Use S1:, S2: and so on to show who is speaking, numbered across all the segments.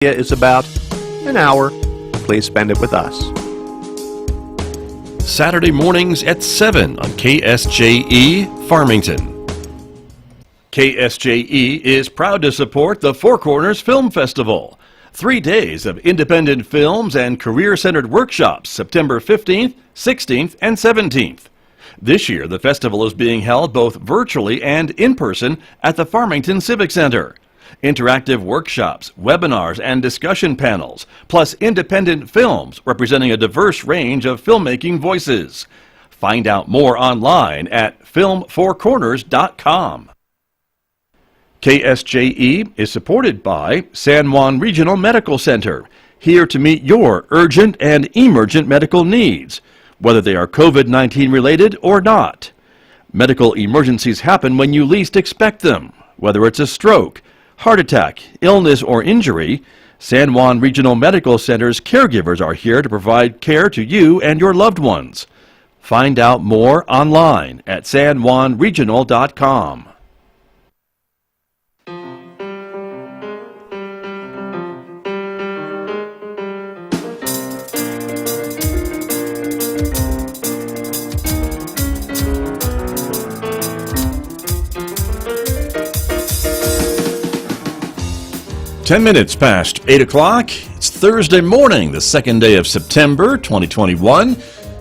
S1: is about an hour. Please spend it with us.
S2: Saturday mornings at 7 on KSJE Farmington. KSJE is proud to support the Four Corners Film Festival. 3 days of independent films and career-centered workshops, September 15th, 16th, and 17th. This year, the festival is being held both virtually and in person at the Farmington Civic Center. Interactive workshops, webinars, and discussion panels, plus independent films representing a diverse range of filmmaking voices. Find out more online at filmfourcorners.com. KSJE is supported by San Juan Regional Medical Center, here to meet your urgent and emergent medical needs, whether they are COVID-19 related or not. Medical emergencies happen when you least expect them, whether it's a stroke, heart attack, illness, or injury. San Juan Regional Medical Center's caregivers are here to provide care to you and your loved ones. Find out more online at sanjuanregional.com. Ten minutes past 8 o'clock. It's Thursday morning, the second day of September 2021.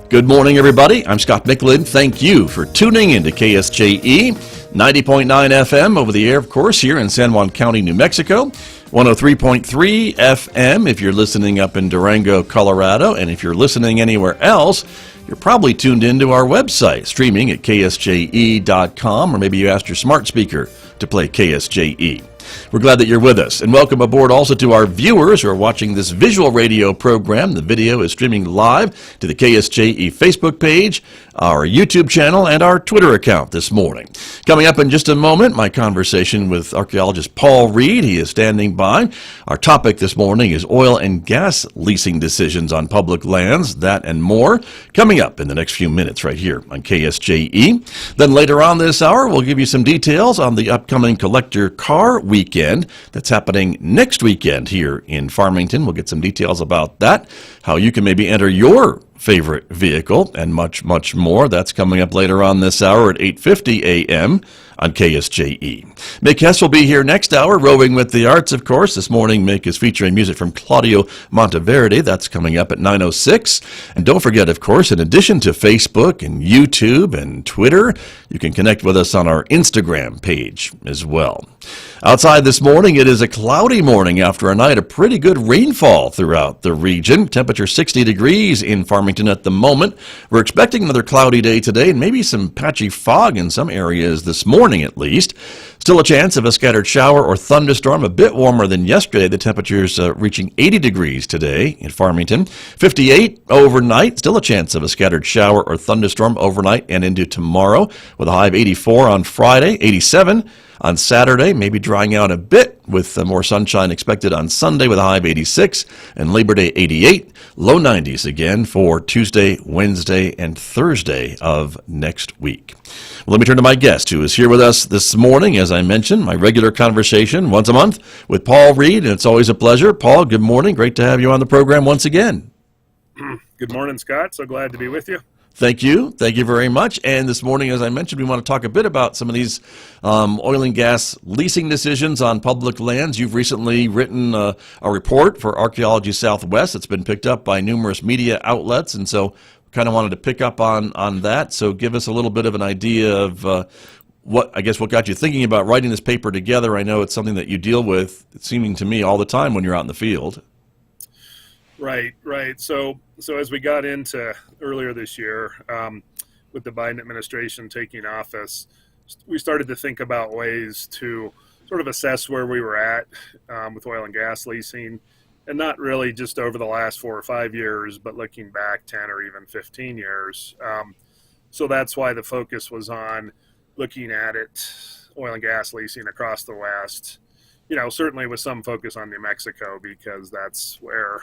S2: Good morning, everybody. I'm Scott Michlin. Thank you for tuning into KSJE, 90.9 FM over the air, of course, here in San Juan County, New Mexico. 103.3 FM if you're listening up in Durango, Colorado. And if you're listening anywhere else, you're probably tuned into our website, streaming at KSJE.com, or maybe you asked your smart speaker to play KSJE. We're glad that you're with us, and welcome aboard also to our viewers who are watching this visual radio program. The video is streaming live to the KSJE Facebook page, our YouTube channel, and our Twitter account this morning. Coming up in just a moment, my conversation with archaeologist Paul Reed. He is standing by. Our topic this morning is oil and gas leasing decisions on public lands, that and more, coming up in the next few minutes right here on KSJE. Then later on this hour, we'll give you some details on the upcoming collector car weekend that's happening next weekend here in Farmington. We'll get some details about that, how you can maybe enter your favorite vehicle, and much, much more. That's coming up later on this hour at 8:50 a.m. on KSJE. Mick Hess will be here next hour, Roving with the Arts, of course. This morning, Mick is featuring music from Claudio Monteverde. That's coming up at 9:06. And don't forget, of course, in addition to Facebook and YouTube and Twitter, you can connect with us on our Instagram page as well. Outside this morning, it is a cloudy morning after a night of pretty good rainfall throughout the region. Temperature 60 degrees in Farmington at the moment. We're expecting another cloudy day today and maybe some patchy fog in some areas this morning at least. Still a chance of a scattered shower or thunderstorm, a bit warmer than yesterday. The temperature's reaching 80 degrees today in Farmington. 58 overnight, still a chance of a scattered shower or thunderstorm overnight and into tomorrow, with a high of 84 on Friday, 87 on Saturday, maybe drying out a bit with more sunshine expected on Sunday with a high of 86, and Labor Day 88, low 90s again for Tuesday, Wednesday, and Thursday of next week. Well, let me turn to my guest who is here with us this morning. As I mentioned, my regular conversation once a month with Paul Reed, and it's always a pleasure. Paul, good morning. Great to have you on the program once again.
S3: Good morning, Scott. So glad to be with you.
S2: Thank you. Thank you very much. And this morning, as I mentioned, we want to talk a bit about some of these oil and gas leasing decisions on public lands. You've recently written a report for Archaeology Southwest. It's been picked up by numerous media outlets, and so kind of wanted to pick up on that. So give us a little bit of an idea of what got you thinking about writing this paper together. I know it's something that you deal with, it's seeming to me, all the time when you're out in the field.
S3: Right. So as we got into earlier this year, with the Biden administration taking office, we started to think about ways to sort of assess where we were at with oil and gas leasing, and not really just over the last 4 or 5 years, but looking back 10 or even 15 years. So that's why the focus was on looking at it, oil and gas leasing across the West. Certainly with some focus on New Mexico, because that's where,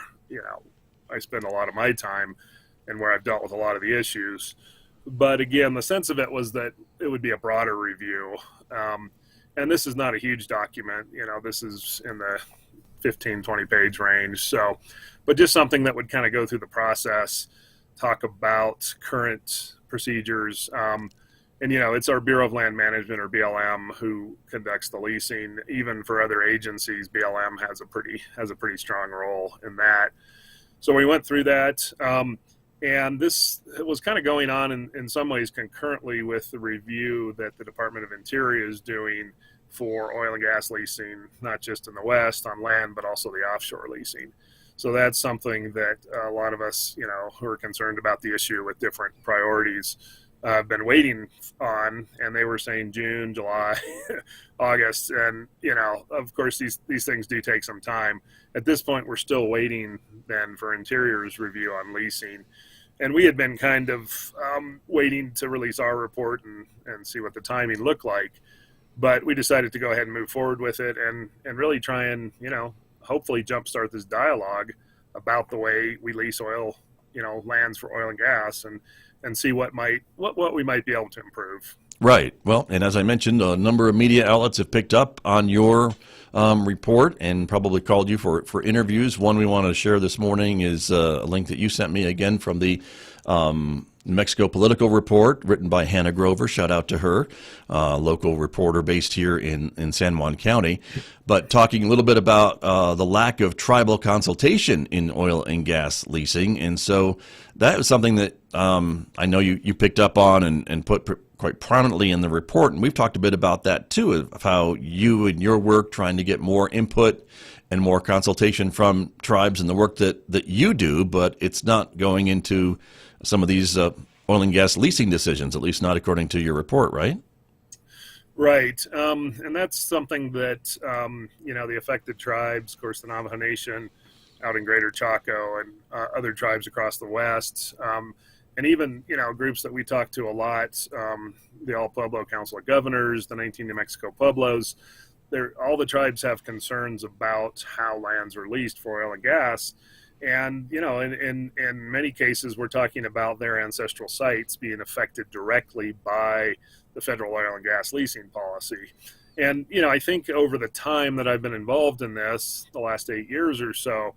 S3: I spend a lot of my time and where I've dealt with a lot of the issues. But again, the sense of it was that it would be a broader review. And this is not a huge document. This is in the 15, 20-page range. So, but just something that would kind of go through the process, talk about current procedures. And, it's our Bureau of Land Management, or BLM, who conducts the leasing. Even for other agencies, BLM has a pretty strong role in that. So we went through that. And this was kind of going on in some ways concurrently with the review that the Department of Interior is doing for oil and gas leasing, not just in the West on land, but also the offshore leasing. So that's something that a lot of us, who are concerned about the issue with different priorities, have been waiting on. And they were saying June, July, August. And, of course, these things do take some time. At this point, we're still waiting then for Interior's review on leasing. And we had been kind of waiting to release our report and see what the timing looked like. But we decided to go ahead and move forward with it and really try and, hopefully jumpstart this dialogue about the way we lease oil, lands for oil and gas, and see what we might be able to improve.
S2: Right. Well, and as I mentioned, a number of media outlets have picked up on your report and probably called you for interviews. One we want to share this morning is a link that you sent me again from the New Mexico Political Report, written by Hannah Grover. Shout out to her, local reporter based here in San Juan County. But talking a little bit about the lack of tribal consultation in oil and gas leasing. And so that was something that I know you picked up on and put quite prominently in the report. And we've talked a bit about that too, of how you and your work trying to get more input and more consultation from tribes and the work that you do, but it's not going into some of these oil and gas leasing decisions, at least not according to your report, right?
S3: Right. And that's something that, the affected tribes, of course, the Navajo Nation out in Greater Chaco and other tribes across the West, and even, groups that we talk to a lot, the All Pueblo Council of Governors, the 19 New Mexico Pueblos, all the tribes have concerns about how lands are leased for oil and gas. And, in many cases, we're talking about their ancestral sites being affected directly by the federal oil and gas leasing policy. And, I think over the time that I've been involved in this, the last 8 years or so,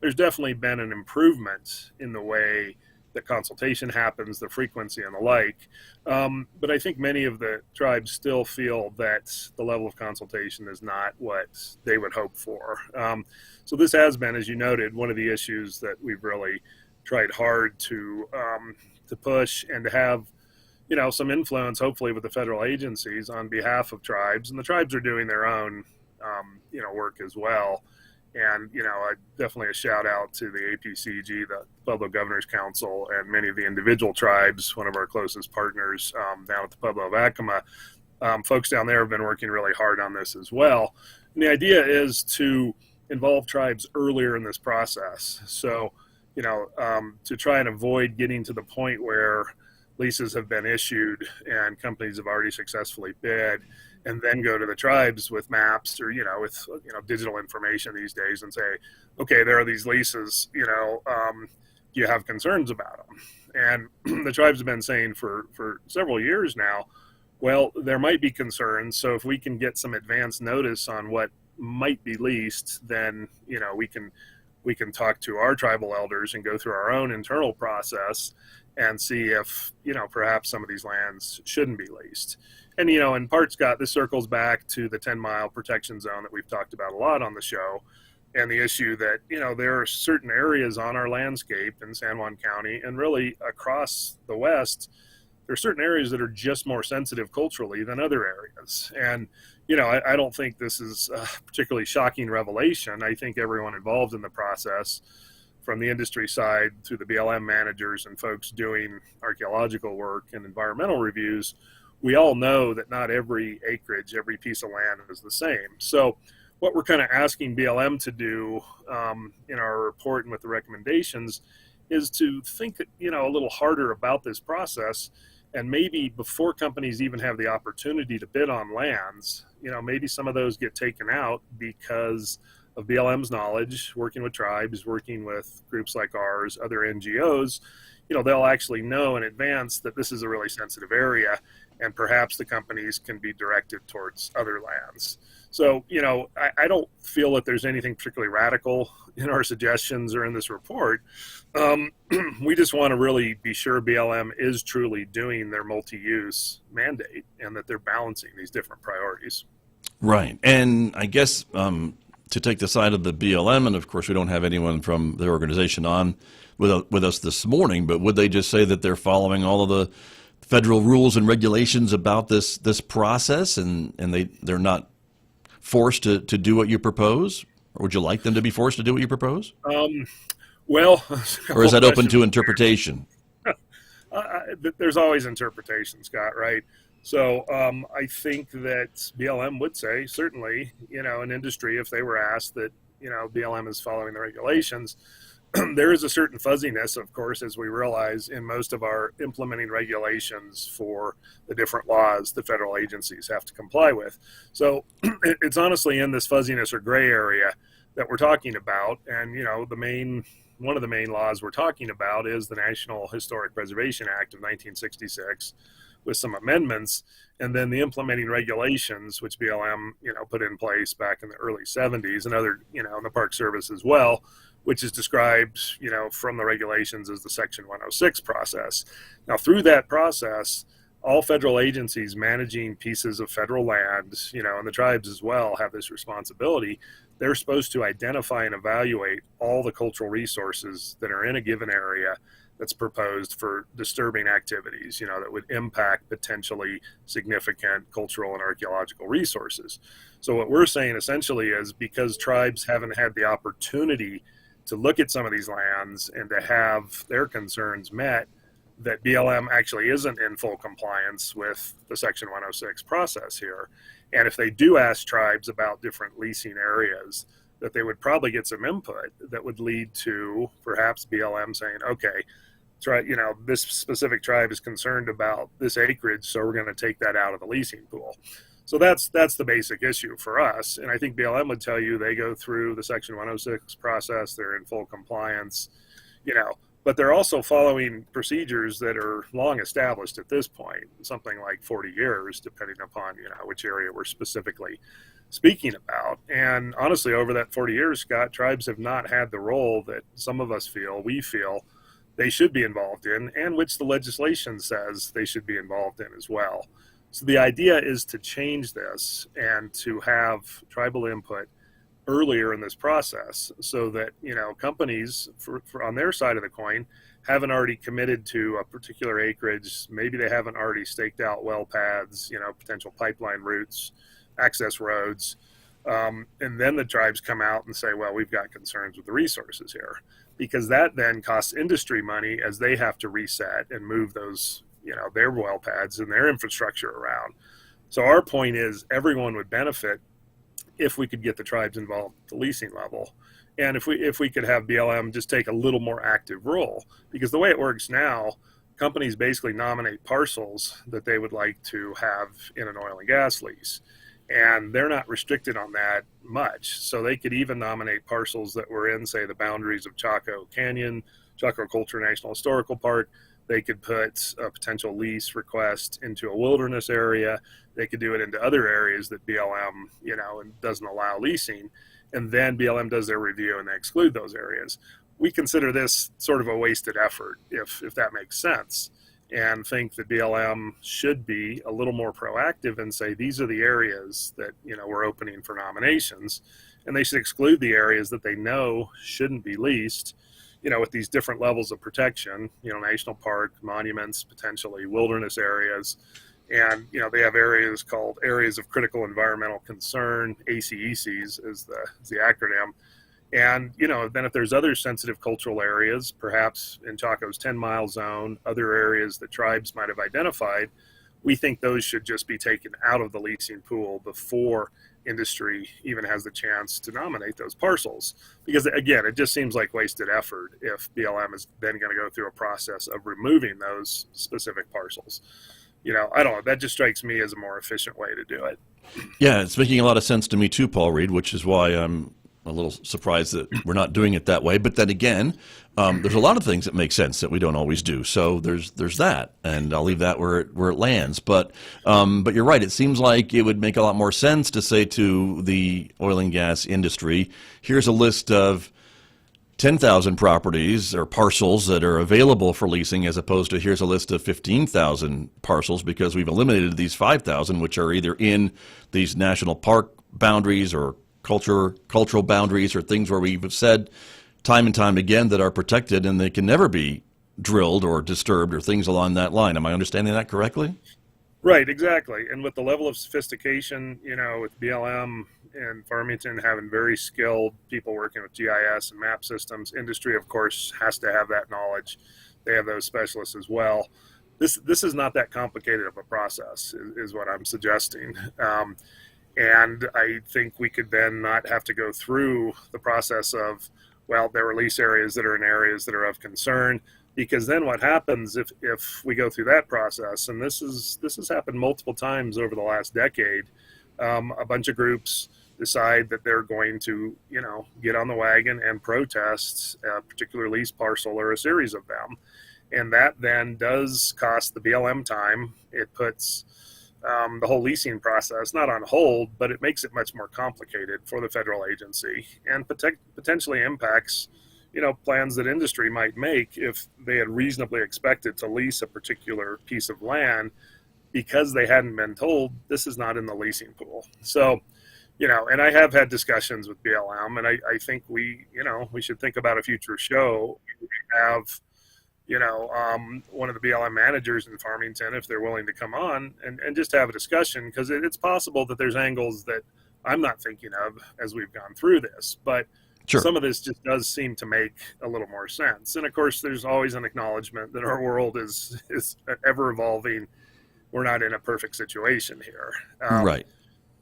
S3: there's definitely been an improvement in the way that consultation happens, the frequency and the like. But I think many of the tribes still feel that the level of consultation is not what they would hope for. So this has been, as you noted, one of the issues that we've really tried hard to push and to have, some influence, hopefully, with the federal agencies on behalf of tribes. And the tribes are doing their own, work as well. And, definitely a shout out to the APCG, the Pueblo Governors Council, and many of the individual tribes, one of our closest partners down at the Pueblo of Acoma. Folks down there have been working really hard on this as well. And the idea is to involve tribes earlier in this process. So, to try and avoid getting to the point where leases have been issued and companies have already successfully bid, and then go to the tribes with maps or, with digital information these days and say, okay, there are these leases, do you have concerns about them? And the tribes have been saying for several years now, well, there might be concerns. So if we can get some advance notice on what might be leased, then, we can talk to our tribal elders and go through our own internal process and see if, perhaps some of these lands shouldn't be leased. And, in part, Scott, this circles back to the 10-mile protection zone that we've talked about a lot on the show, and the issue that, there are certain areas on our landscape in San Juan County and really across the West, there are certain areas that are just more sensitive culturally than other areas. And, I don't think this is a particularly shocking revelation. I think everyone involved in the process, from the industry side through the BLM managers and folks doing archaeological work and environmental reviews, we all know that not every acreage, every piece of land is the same. So what we're kind of asking BLM to do in our report and with the recommendations is to think, a little harder about this process. And maybe before companies even have the opportunity to bid on lands, maybe some of those get taken out because of BLM's knowledge, working with tribes, working with groups like ours, other NGOs, they'll actually know in advance that this is a really sensitive area, and perhaps the companies can be directed towards other lands. So, I don't feel that there's anything particularly radical in our suggestions or in this report. We just want to really be sure BLM is truly doing their multi-use mandate and that they're balancing these different priorities.
S2: Right. And I guess to take the side of the BLM, and of course we don't have anyone from their organization on with us this morning, but would they just say that they're following all of the federal rules and regulations about this process, and they're not forced to do what you propose? Or would you like them to be forced to do what you propose?
S3: Well,
S2: or is that open to interpretation?
S3: There's always interpretation, Scott, right? So I think that BLM would say, certainly, an industry, if they were asked that, BLM is following the regulations, there is a certain fuzziness, of course, as we realize in most of our implementing regulations for the different laws the federal agencies have to comply with. So it's honestly in this fuzziness or gray area that we're talking about. And, one of the main laws we're talking about is the National Historic Preservation Act of 1966 with some amendments, and then the implementing regulations, which BLM, put in place back in the early 70s, and other, in the Park Service as well, which is described, from the regulations as the Section 106 process. Now, through that process, all federal agencies managing pieces of federal land, and the tribes as well, have this responsibility. They're supposed to identify and evaluate all the cultural resources that are in a given area that's proposed for disturbing activities, that would impact potentially significant cultural and archaeological resources. So what we're saying essentially is, because tribes haven't had the opportunity to look at some of these lands and to have their concerns met, that BLM actually isn't in full compliance with the Section 106 process here. And if they do ask tribes about different leasing areas, that they would probably get some input that would lead to perhaps BLM saying, okay, this specific tribe is concerned about this acreage, so we're going to take that out of the leasing pool. So that's the basic issue for us. And I think BLM would tell you they go through the Section 106 process, they're in full compliance, but they're also following procedures that are long established at this point, something like 40 years, depending upon, which area we're specifically speaking about. And honestly, over that 40 years, Scott, tribes have not had the role that some of us we feel they should be involved in, and which the legislation says they should be involved in as well. So the idea is to change this and to have tribal input earlier in this process, so that companies for on their side of the coin haven't already committed to a particular acreage. Maybe they haven't already staked out well paths, potential pipeline routes, access roads, and then the tribes come out and say, well, we've got concerns with the resources here, because that then costs industry money as they have to reset and move those their well pads and their infrastructure around. So our point is, everyone would benefit if we could get the tribes involved at the leasing level, and if we could have BLM just take a little more active role. Because the way it works now, companies basically nominate parcels that they would like to have in an oil and gas lease, and they're not restricted on that much. So they could even nominate parcels that were in, say, the boundaries of Chaco Canyon, Chaco Culture National Historical Park. They could put a potential lease request into a wilderness area. They could do it into other areas that BLM, and doesn't allow leasing. And then BLM does their review and they exclude those areas. We consider this sort of a wasted effort, if that makes sense, and think that BLM should be a little more proactive and say, these are the areas that, we're opening for nominations, and they should exclude the areas that they know shouldn't be leased, with these different levels of protection, national park, monuments, potentially wilderness areas. And, they have areas called Areas of Critical Environmental Concern, ACECs is the acronym. And, then if there's other sensitive cultural areas, perhaps in Chaco's 10-mile zone, other areas that tribes might have identified, we think those should just be taken out of the leasing pool before industry even has the chance to nominate those parcels. Because again, it just seems like wasted effort if BLM is then going to go through a process of removing those specific parcels. I don't know, that just strikes me as a more efficient way to do it.
S2: Yeah, it's making a lot of sense to me too, Paul Reed, which is why I'm a little surprised that we're not doing it that way. But then again, there's a lot of things that make sense that we don't always do. So there's that, and I'll leave that where it lands. But you're right. It seems like it would make a lot more sense to say to the oil and gas industry, here's a list of 10,000 properties or parcels that are available for leasing, as opposed to here's a list of 15,000 parcels, because we've eliminated these 5,000, which are either in these national park boundaries or cultural boundaries, or things where we've said time and time again that are protected and they can never be drilled or disturbed, or things along that line. Am I understanding that correctly?
S3: Right, exactly. And with the level of sophistication, with BLM and Farmington having very skilled people working with GIS and map systems, industry, of course, has to have that knowledge. They have those specialists as well. This is not that complicated of a process, is what I'm suggesting. And I think we could then not have to go through the process of, well, there are lease areas that are in areas that are of concern. Because then what happens if we go through that process, and this has happened multiple times over the last decade, a bunch of groups decide that they're going to, get on the wagon and protest a particular lease parcel or a series of them. And that then does cost the BLM time. It puts the whole leasing process not on hold, but it makes it much more complicated for the federal agency, and potentially impacts plans that industry might make if they had reasonably expected to lease a particular piece of land, because they hadn't been told this is not in the leasing pool. So, and I have had discussions with BLM, and I think we should think about a future show. We have, one of the BLM managers in Farmington, if they're willing to come on and just have a discussion, because it's possible that there's angles that I'm not thinking of as we've gone through this, but sure, some of this just does seem to make a little more sense. And of course, there's always an acknowledgement that our world is ever evolving. We're not in a perfect situation here.
S2: Right.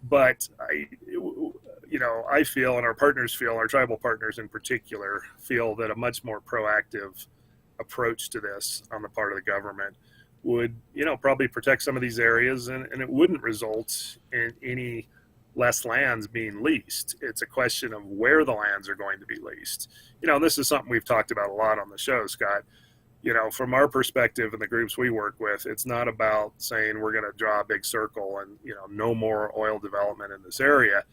S3: But I feel, and our partners feel, our tribal partners in particular, feel that a much more proactive approach to this on the part of the government would, probably protect some of these areas, and it wouldn't result in any less lands being leased. It's a question of where the lands are going to be leased. This is something we've talked about a lot on the show, Scott. From our perspective and the groups we work with, it's not about saying we're going to draw a big circle and, no more oil development in this area.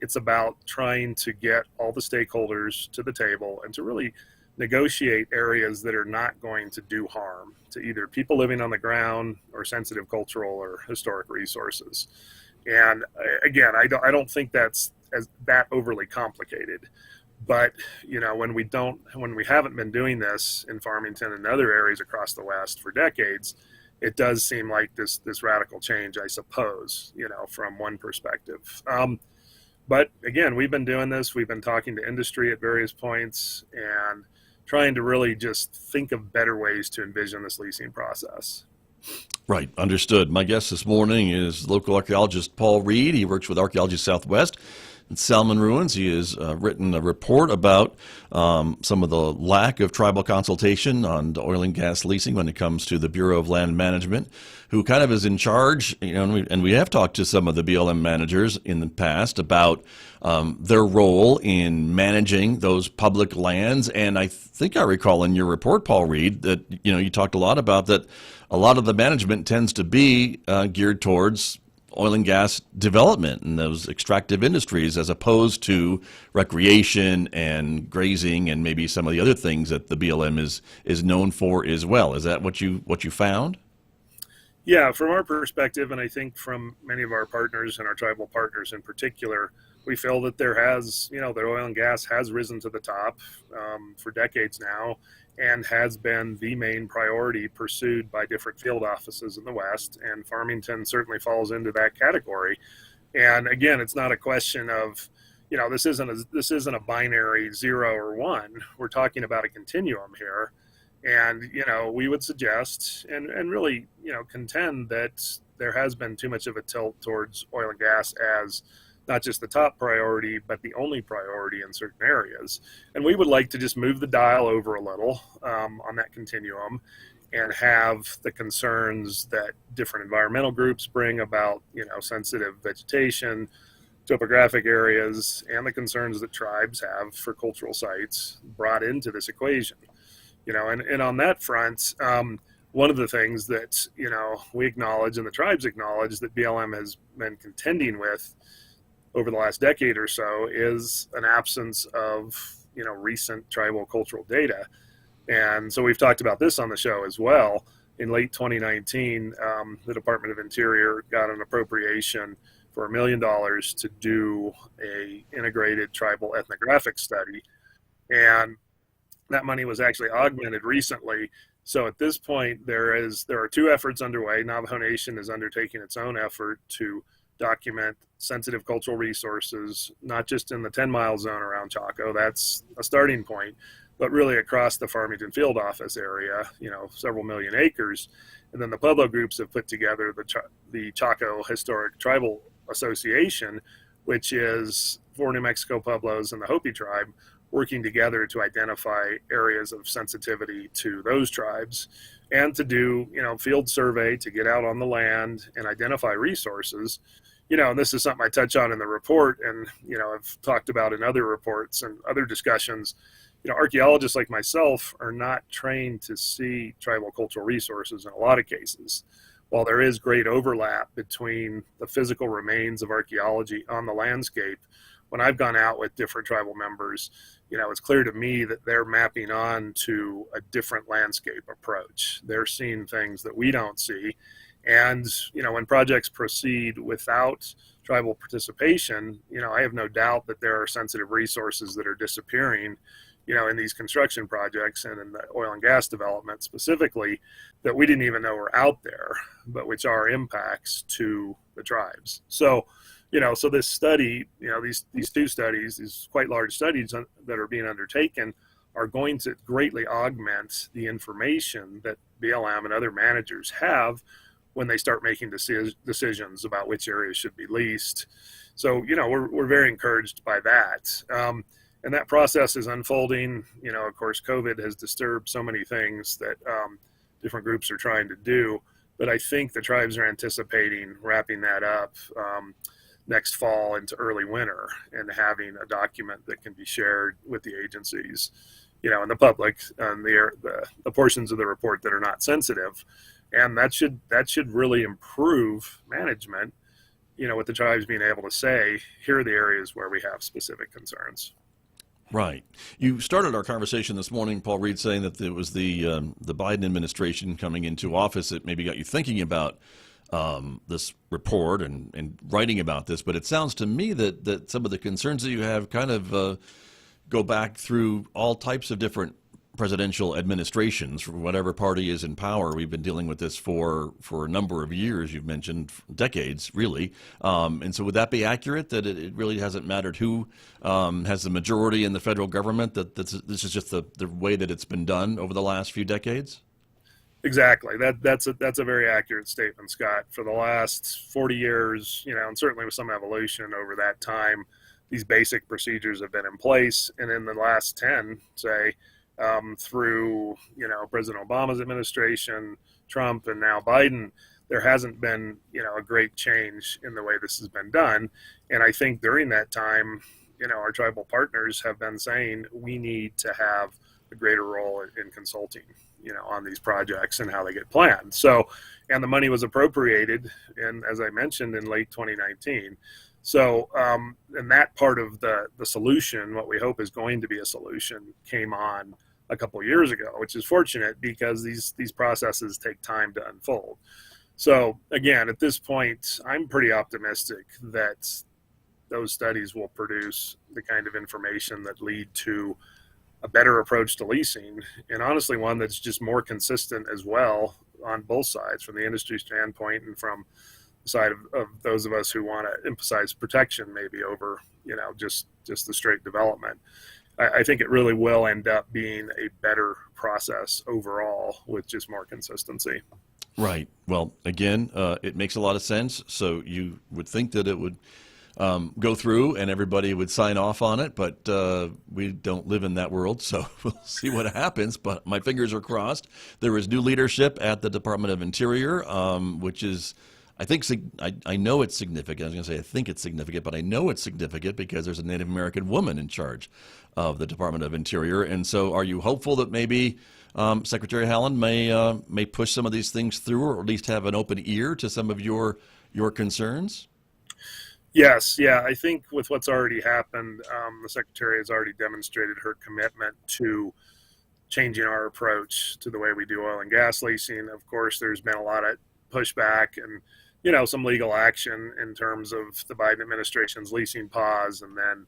S3: It's about trying to get all the stakeholders to the table and to really negotiate areas that are not going to do harm to either people living on the ground or sensitive cultural or historic resources. And again, I don't think that's that overly complicated. But when we haven't been doing this in Farmington and other areas across the West for decades, it does seem like this radical change, I suppose, from one perspective. But again, we've been doing this. We've been talking to industry at various points and trying to really just think of better ways to envision this leasing process.
S2: Right. Understood. My guest this morning is local archaeologist Paul Reed. He works with Archaeology Southwest in Salmon Ruins. He has written a report about some of the lack of tribal consultation on the oil and gas leasing when it comes to the Bureau of Land Management, who kind of is in charge. And we have talked to some of the BLM managers in the past about their role in managing those public lands. And I think I recall in your report, Paul Reed, that you talked a lot about that. A lot of the management tends to be geared towards oil and gas development and those extractive industries, as opposed to recreation and grazing and maybe some of the other things that the BLM is known for as well. Is that what you found?
S3: Yeah, from our perspective, and I think from many of our partners and our tribal partners in particular, we feel that there has, the oil and gas has risen to the top for decades now, and has been the main priority pursued by different field offices in the West, and Farmington certainly falls into that category. And again, it's not a question of, this isn't a binary 0 or 1. We're talking about a continuum here. And, we would suggest and really, contend that there has been too much of a tilt towards oil and gas as not just the top priority, but the only priority in certain areas. And we would like to just move the dial over a little on that continuum and have the concerns that different environmental groups bring about, sensitive vegetation, topographic areas and the concerns that tribes have for cultural sites brought into this equation. And on that front, one of the things that, we acknowledge and the tribes acknowledge that BLM has been contending with over the last decade or so is an absence of, recent tribal cultural data. And so we've talked about this on the show as well. In late 2019, the Department of Interior got an appropriation for $1 million to do a integrated tribal ethnographic study. And that money was actually augmented recently. So at this point, there are two efforts underway. Navajo Nation is undertaking its own effort to document sensitive cultural resources, not just in the 10-mile zone around Chaco. That's a starting point, but really across the Farmington field office area, several million acres. And then the Pueblo groups have put together the Chaco Historic Tribal Association, which is for New Mexico Pueblos and the Hopi tribe working together to identify areas of sensitivity to those tribes and to do, field survey, to get out on the land and identify resources. And this is something I touch on in the report and, I've talked about in other reports and other discussions. Archaeologists like myself are not trained to see tribal cultural resources in a lot of cases. While there is great overlap between the physical remains of archaeology on the landscape, when I've gone out with different tribal members, it's clear to me that they're mapping on to a different landscape approach. They're seeing things that we don't see. And, when projects proceed without tribal participation, I have no doubt that there are sensitive resources that are disappearing, in these construction projects and in the oil and gas development specifically, that we didn't even know were out there, but which are impacts to the tribes. So, so this study, these two studies, these quite large studies that are being undertaken are going to greatly augment the information that BLM and other managers have when they start making decisions about which areas should be leased. So, we're very encouraged by that. And that process is unfolding. Of course, COVID has disturbed so many things that different groups are trying to do. But I think the tribes are anticipating wrapping that up next fall into early winter and having a document that can be shared with the agencies, and the public and the portions of the report that are not sensitive. And that should really improve management, with the tribes being able to say, here are the areas where we have specific concerns.
S2: Right. You started our conversation this morning, Paul Reed, saying that it was the Biden administration coming into office that maybe got you thinking about this report and writing about this. But it sounds to me that some of the concerns that you have kind of go back through all types of different presidential administrations, for whatever party is in power. We've been dealing with this for a number of years. You've mentioned decades, really. And so would that be accurate, that it really hasn't mattered who has the majority in the federal government, that this is just the way that it's been done over the last few decades?
S3: Exactly. That's a very accurate statement, Scott. For the last 40 years, and certainly with some evolution over that time, these basic procedures have been in place. And in the last 10, say, through, President Obama's administration, Trump, and now Biden, there hasn't been, a great change in the way this has been done. And I think during that time, our tribal partners have been saying we need to have a greater role in consulting, on these projects and how they get planned. So, and the money was appropriated, and as I mentioned, in late 2019. So, and that part of the solution, what we hope is going to be a solution, came on a couple of years ago, which is fortunate because these processes take time to unfold. So again, at this point, I'm pretty optimistic that those studies will produce the kind of information that lead to a better approach to leasing, and honestly one that's just more consistent as well on both sides, from the industry standpoint and from the side of those of us who want to emphasize protection maybe over just the straight development. I think it really will end up being a better process overall with just more consistency.
S2: Right. Well, again, it makes a lot of sense. So you would think that it would go through and everybody would sign off on it, but we don't live in that world, so we'll see what happens. But my fingers are crossed. There is new leadership at the Department of Interior, which is I know it's significant. I was going to say I think it's significant, but I know it's significant because there's a Native American woman in charge of the Department of Interior. And so, are you hopeful that maybe Secretary Haaland may push some of these things through, or at least have an open ear to some of your concerns?
S3: Yes, yeah. I think with what's already happened, the Secretary has already demonstrated her commitment to changing our approach to the way we do oil and gas leasing. Of course, there's been a lot of pushback and some legal action in terms of the Biden administration's leasing pause, and then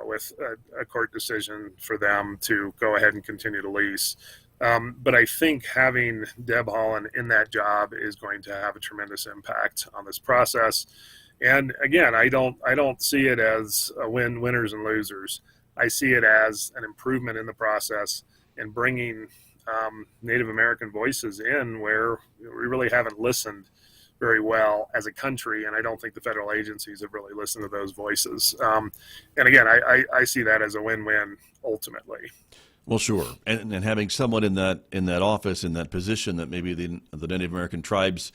S3: with a court decision for them to go ahead and continue to lease. But I think having Deb Haaland in that job is going to have a tremendous impact on this process. And again, I don't see it as a winners and losers. I see it as an improvement in the process and bringing Native American voices in where we really haven't listened very well as a country, and I don't think the federal agencies have really listened to those voices. And again, I see that as a win-win ultimately.
S2: Well, sure, and having someone in that office, in that position, that maybe the Native American tribes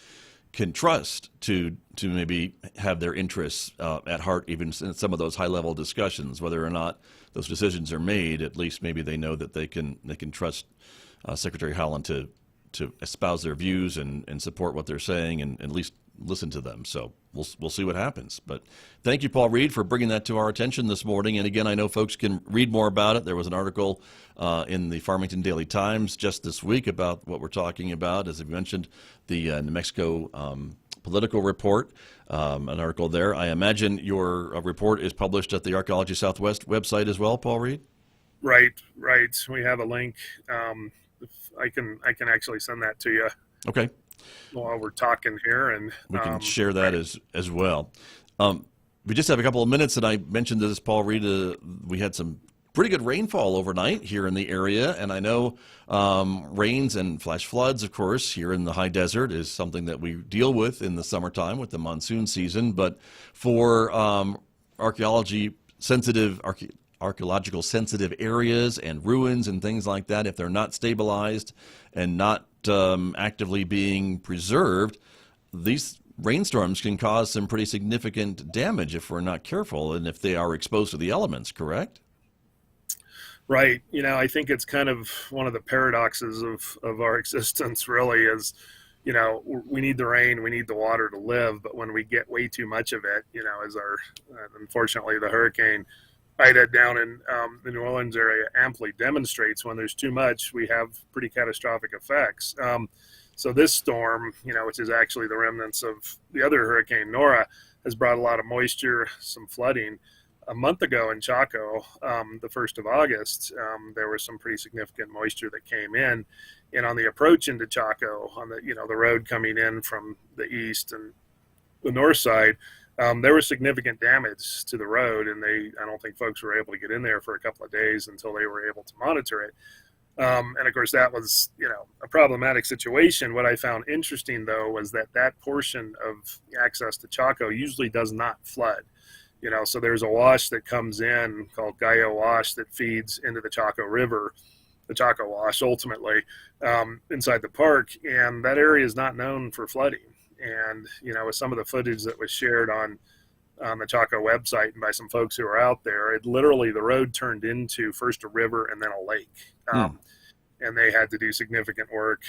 S2: can trust to maybe have their interests at heart, even in some of those high-level discussions, whether or not those decisions are made. At least maybe they know that they can trust Secretary Haaland to espouse their views and support what they're saying, and at least listen to them. So we'll see what happens. But thank you, Paul Reed, for bringing that to our attention this morning. And again, I know folks can read more about it. There was an article in the Farmington Daily Times just this week about what we're talking about. As I mentioned, the New Mexico political report, an article there. I imagine your report is published at the Archaeology Southwest website as well, Paul Reed?
S3: Right. We have a link. I can actually send that to you.
S2: Okay.
S3: While we're talking here, and
S2: we can share that as well. We just have a couple of minutes, and I mentioned this, Paul Reed. We had some pretty good rainfall overnight here in the area, and I know rains and flash floods, of course, here in the high desert is something that we deal with in the summertime with the monsoon season. But for archaeological sensitive areas and ruins and things like that, if they're not stabilized and not actively being preserved, these rainstorms can cause some pretty significant damage if we're not careful and if they are exposed to the elements, correct?
S3: Right. I think it's kind of one of the paradoxes of our existence, really, is, we need the rain, we need the water to live, but when we get way too much of it, as unfortunately, the hurricane Ida down in the New Orleans area amply demonstrates, when there's too much, we have pretty catastrophic effects. So this storm, which is actually the remnants of the other hurricane, Nora, has brought a lot of moisture, some flooding. A month ago in Chaco, the 1st of August, there was some pretty significant moisture that came in. And on the approach into Chaco, on the road coming in from the east and the north side, there was significant damage to the road, and I don't think folks were able to get in there for a couple of days until they were able to monitor it. And of course, that was, a problematic situation. What I found interesting, though, was that portion of access to Chaco usually does not flood. So there's a wash that comes in called Gallo Wash that feeds into the Chaco River, the Chaco Wash, ultimately, inside the park. And that area is not known for flooding. And, with some of the footage that was shared on the Chaco website and by some folks who were out there, it literally, the road turned into first a river and then a lake. And they had to do significant work,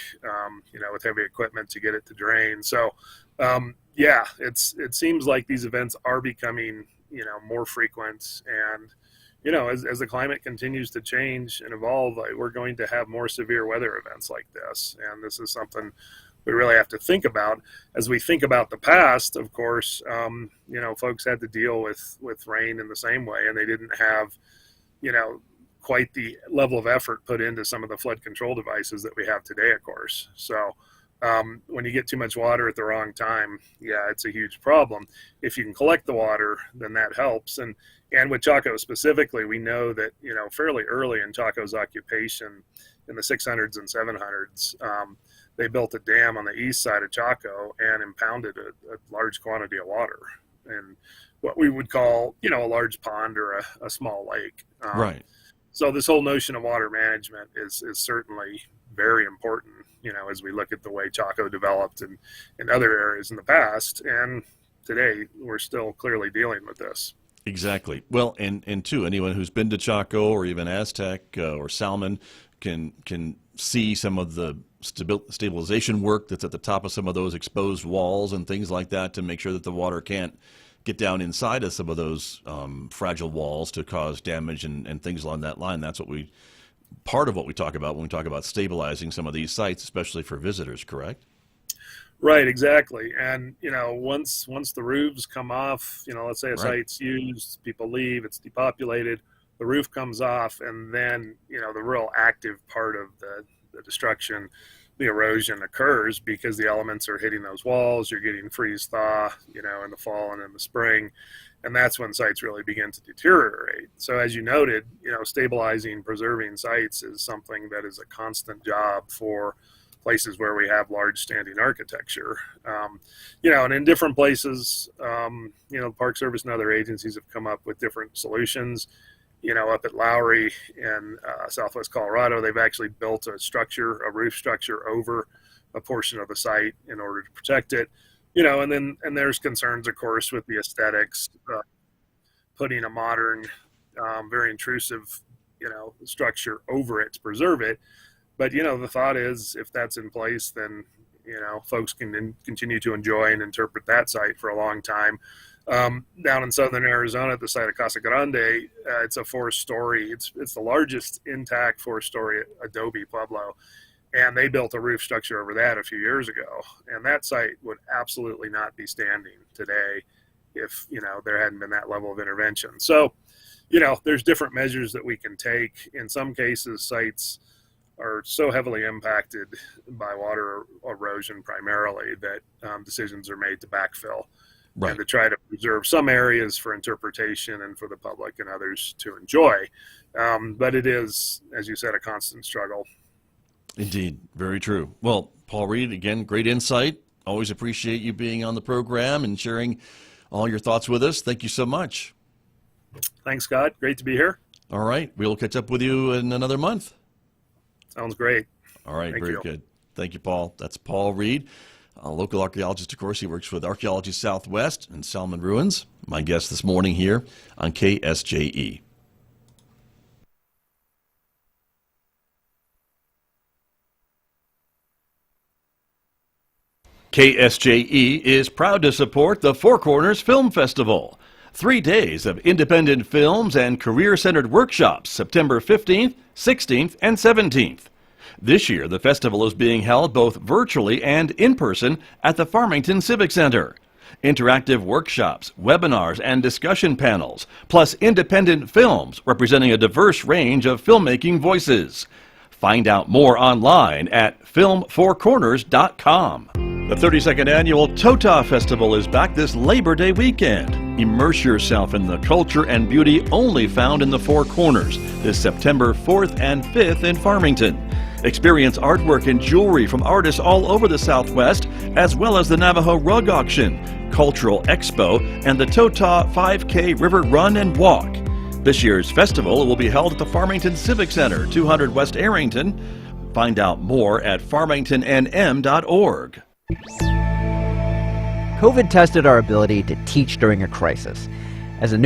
S3: with heavy equipment to get it to drain. So, it seems like these events are becoming, more frequent. And, as the climate continues to change and evolve, we're going to have more severe weather events like this. And this is something we really have to think about. As we think about the past, of course, folks had to deal with rain in the same way, and they didn't have, quite the level of effort put into some of the flood control devices that we have today, of course. So when you get too much water at the wrong time, it's a huge problem. If you can collect the water, then that helps. And with Chaco specifically, we know that, fairly early in Chaco's occupation in the 600s and 700s, they built a dam on the east side of Chaco and impounded a large quantity of water in what we would call, a large pond or a small lake.
S2: Right.
S3: So this whole notion of water management is certainly very important, as we look at the way Chaco developed in other areas in the past. And today, we're still clearly dealing with this.
S2: Exactly. Well, and too, anyone who's been to Chaco or even Aztec or Salmon can see some of the stabilization work that's at the top of some of those exposed walls and things like that to make sure that the water can't get down inside of some of those fragile walls to cause damage and things along that line. That's part of what we talk about when we talk about stabilizing some of these sites, especially for visitors, correct?
S3: Right, exactly. And, once the roofs come off, let's say a site's used, people leave, it's depopulated, the roof comes off, and then, the real active part of the destruction, the erosion occurs because the elements are hitting those walls. You're getting freeze thaw, in the fall and in the spring. And that's when sites really begin to deteriorate. So as you noted, stabilizing, preserving sites is something that is a constant job for places where we have large standing architecture. And in different places, the Park Service and other agencies have come up with different solutions. Up at Lowry in Southwest Colorado, they've actually built a roof structure over a portion of the site in order to protect it. And there's concerns, of course, with the aesthetics, putting a modern, very intrusive, structure over it to preserve it. But, the thought is if that's in place, then, folks can continue to enjoy and interpret that site for a long time. Down in southern Arizona at the site of Casa Grande, it's a 4-story. It's the largest intact 4-story adobe pueblo. And they built a roof structure over that a few years ago. And that site would absolutely not be standing today if, there hadn't been that level of intervention. So, there's different measures that we can take. In some cases, sites are so heavily impacted by water erosion primarily that decisions are made to backfill. Right. And to try to preserve some areas for interpretation and for the public and others to enjoy. But it is, as you said, a constant struggle.
S2: Indeed. Very true. Well, Paul Reed, again, great insight. Always appreciate you being on the program and sharing all your thoughts with us. Thank you so much.
S3: Thanks, Scott. Great to be here.
S2: All right. We'll catch up with you in another month.
S3: Sounds great.
S2: All right. Very good. Thank you, Paul. That's Paul Reed, a local archaeologist. Of course, he works with Archaeology Southwest and Salmon Ruins. My guest this morning here on KSJE. KSJE is proud to support the Four Corners Film Festival. 3 days of independent films and career-centered workshops, September 15th, 16th, and 17th. This year, the festival is being held both virtually and in person at the Farmington Civic Center. Interactive workshops, webinars, and discussion panels, plus independent films representing a diverse range of filmmaking voices. Find out more online at filmfourcorners.com. The 32nd annual Tota Festival is back this Labor Day weekend. Immerse yourself in the culture and beauty only found in the Four Corners this September 4th and 5th in Farmington. Experience artwork and jewelry from artists all over the Southwest, as well as the Navajo Rug Auction, Cultural Expo, and the Tota 5K River Run and Walk. This year's festival will be held at the Farmington Civic Center, 200 West Arrington. Find out more at farmingtonnm.org.
S4: COVID tested our ability to teach during a crisis. As a new